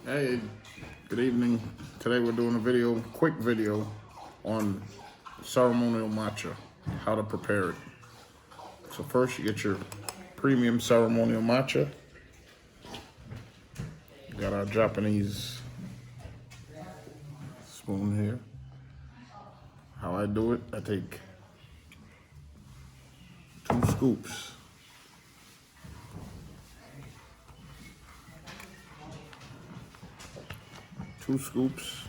Hey, good evening. Today we're doing a quick video on ceremonial matcha, how to prepare it. So first you get your premium ceremonial matcha. Got our Japanese spoon here. How I do it, I take 2 scoops. Two scoops.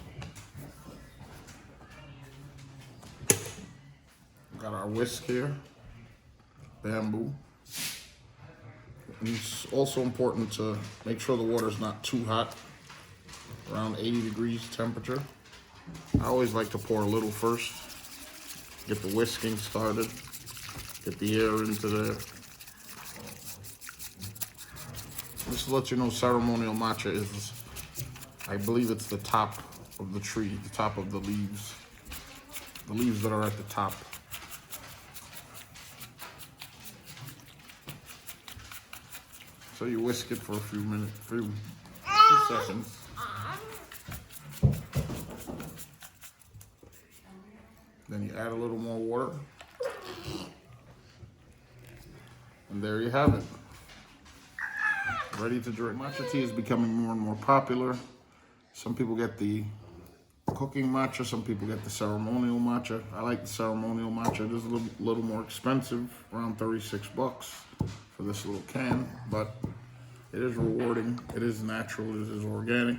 Got our whisk here, bamboo. And it's also important to make sure the water's not too hot, around 80 degrees temperature. I always like to pour a little first, get the whisking started, get the air into there. Just to let you know, ceremonial matcha is, I believe it's the top of the tree, the top of the leaves that are at the top. So you whisk it for a few seconds. Then you add a little more water. And there you have it. Ready to drink. Matcha tea is becoming more and more popular. Some people get the cooking matcha, some people get the ceremonial matcha. I like the ceremonial matcha. It is a little more expensive, around 36 bucks for this little can, but it is rewarding, it is natural, it is organic,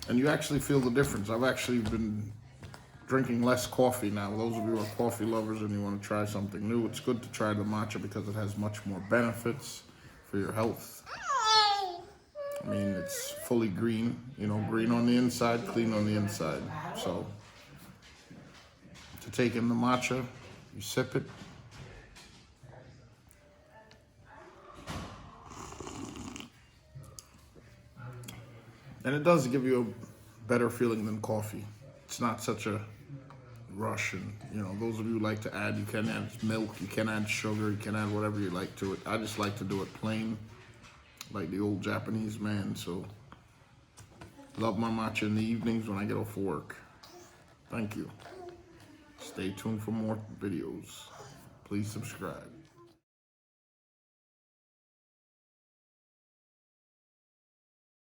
and you actually feel the difference. I've actually been drinking less coffee now. Those of you who are coffee lovers and you want to try something new, it's good to try the matcha because it has much more benefits for your health. I mean, it's fully green, you know, green on the inside, clean on the inside. So, to take in the matcha, you sip it. And it does give you a better feeling than coffee. It's not such a rush, and you know, those of you who like to add, you can add milk, you can add sugar, you can add whatever you like to it. I just like to do it plain, like the old Japanese man. So love my matcha in the evenings when I get off work. Thank you. Stay tuned for more videos. Please subscribe.